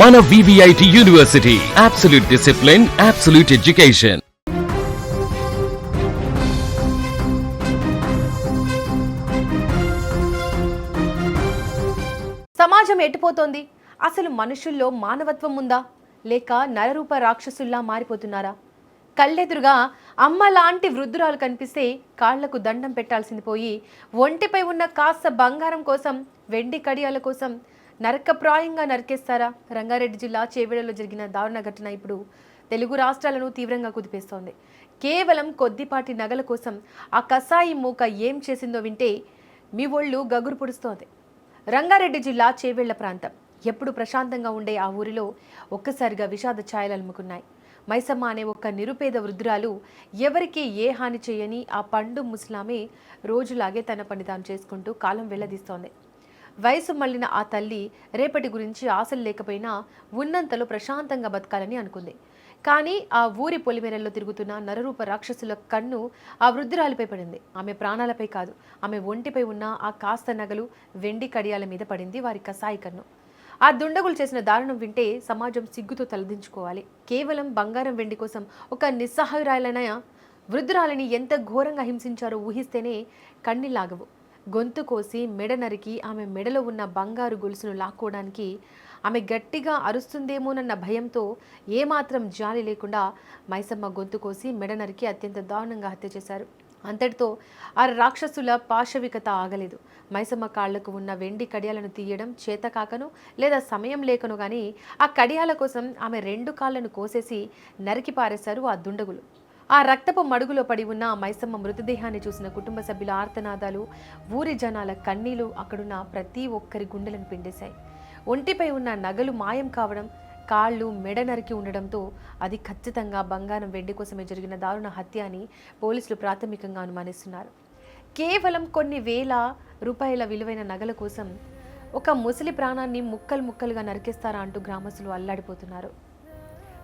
మన VVIT university, absolute discipline, absolute education. సమాజం ఎట్టిపోతోంది? అసలు మనుషుల్లో మానవత్వం ఉందా, లేక నరరూప రాక్షసుల్లా మారిపోతున్నారా? కళ్ళెదురుగా అమ్మ లాంటి వృద్ధురాలు కనిపిస్తే కాళ్లకు దండం పెట్టాల్సింది పోయి, ఒంటిపై ఉన్న కాస్త బంగారం కోసం, వెండి కడియాల కోసం నరకప్రాయంగా నరికేస్తారా? రంగారెడ్డి జిల్లా చేవెళ్లలో జరిగిన దారుణ ఘటన ఇప్పుడు తెలుగు రాష్ట్రాలను తీవ్రంగా కుదిపేస్తోంది. కేవలం కొద్దిపాటి నగల కోసం ఆ కసాయి మూక ఏం చేసిందో వింటే మీ ఒళ్ళు గగురు పొడుస్తోంది. రంగారెడ్డి జిల్లా చేవెళ్ల ప్రాంతం. ఎప్పుడు ప్రశాంతంగా ఉండే ఆ ఊరిలో ఒక్కసారిగా విషాద ఛాయలు అలుముకున్నాయి. మైసమ్మ అనే ఒక నిరుపేద వృద్ధురాలు ఎవరికీ ఏ హాని చేయని ఆ పండు ముస్లామే రోజులాగే తన పని తాను చేసుకుంటూ కాలం వెళ్లదీస్తోంది. వయసు మళ్లిన ఆ తల్లి రేపటి గురించి ఆశలు లేకపోయినా ఉన్నంతలో ప్రశాంతంగా బతకాలని అనుకుంది. కానీ ఆ ఊరి పొలిమేరల్లో తిరుగుతున్న నరరూప రాక్షసుల కన్ను ఆ వృద్ధురాలిపై పడింది. ఆమె ప్రాణాలపై కాదు, ఆమె ఒంటిపై ఉన్న ఆ కాస్త నగలు, వెండి కడియాల మీద పడింది వారి కసాయి కన్ను. ఆ దుండగులు చేసిన దారుణం వింటే సమాజం సిగ్గుతో తలదించుకోవాలి. కేవలం బంగారం వెండి కోసం ఒక నిస్సహాయురాలైన వృద్ధురాలిని ఎంత ఘోరంగా హింసించారో ఊహిస్తేనే కన్నీలాగవు. గొంతు కోసి మెడ నరికి ఆమె మెడలో ఉన్న బంగారు గొలుసును లాక్కోవడానికి ఆమె గట్టిగా అరుస్తుందేమోనన్న భయంతో ఏమాత్రం జాలి లేకుండా మైసమ్మ గొంతు కోసి మెడ నరికి అత్యంత దారుణంగా హత్య చేశారు. అంతటితో ఆ రాక్షసుల పాశవికత ఆగలేదు. మైసమ్మ కాళ్లకు ఉన్న వెండి కడియాలను తీయడం చేతకాకను లేదా సమయం లేకను గాని ఆ కడియాల కోసం ఆమె 2 కాళ్లను కోసేసి నరికి పారేశారు ఆ దుండగులు. ఆ రక్తపు మడుగులో పడి ఉన్న మైసమ్మ మృతదేహాన్ని చూసిన కుటుంబ సభ్యుల ఆర్తనాదాలు, ఊరి జనాల కన్నీళ్లు అక్కడున్న ప్రతి ఒక్కరి గుండెలను పిండేశాయి. ఒంటిపై ఉన్న నగలు మాయం కావడం, కాళ్ళు మెడ నరికి ఉండడంతో అది ఖచ్చితంగా బంగారం వెండి కోసమే జరిగిన దారుణ హత్య అని పోలీసులు ప్రాథమికంగా అనుమానిస్తున్నారు. కేవలం కొన్ని వేల రూపాయల విలువైన నగల కోసం ఒక ముసలి ప్రాణాన్ని ముక్కలు ముక్కలుగా నరికేస్తారా అంటూ గ్రామస్తులు అల్లాడిపోతున్నారు.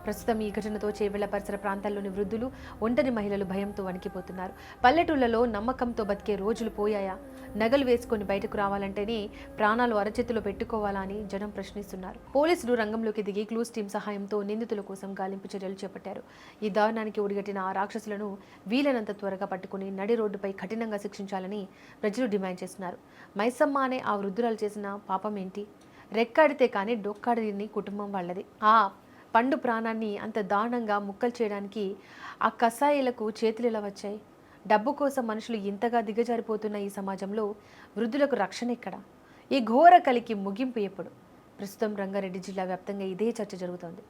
ప్రస్తుతం ఈ ఘటనతో చేవెళ్ల పరిసర ప్రాంతాల్లోని వృద్ధులు, ఒంటరి మహిళలు భయంతో వణికిపోతున్నారు. పల్లెటూళ్లలో నమ్మకంతో బతికే రోజులు పోయాయా? నగలు వేసుకొని బయటకు రావాలంటేనే ప్రాణాలు అరచేతిలో పెట్టుకోవాలా అని జనం ప్రశ్నిస్తున్నారు. పోలీసులు రంగంలోకి దిగి క్లూస్ టీం సహాయంతో నిందితుల కోసం గాలింపు చర్యలు చేపట్టారు. ఈ దారుణానికి ఒడిగట్టిన ఆ రాక్షసులను వీలైనంత త్వరగా పట్టుకుని నడి రోడ్డుపై కఠినంగా శిక్షించాలని ప్రజలు డిమాండ్ చేస్తున్నారు. మైసమ్మ అనే ఆ వృద్ధురాలు చేసిన పాపం ఏంటి? రెక్కాడితే కానీ డొక్కాడని కుటుంబం వాళ్ళది. ఆ పండు ప్రాణాన్ని అంత దారుణంగా ముక్కలు చేయడానికి ఆ కసాయిలకు చేతులు ఎలా వచ్చాయి? డబ్బు కోసం మనుషులు ఇంతగా దిగజారిపోతున్న ఈ సమాజంలో వృద్ధులకు రక్షణ ఎక్కడ? ఈ ఘోర కలికి ముగింపు ఎప్పుడు? ప్రస్తుతం రంగారెడ్డి జిల్లా వ్యాప్తంగా ఇదే చర్చ జరుగుతోంది.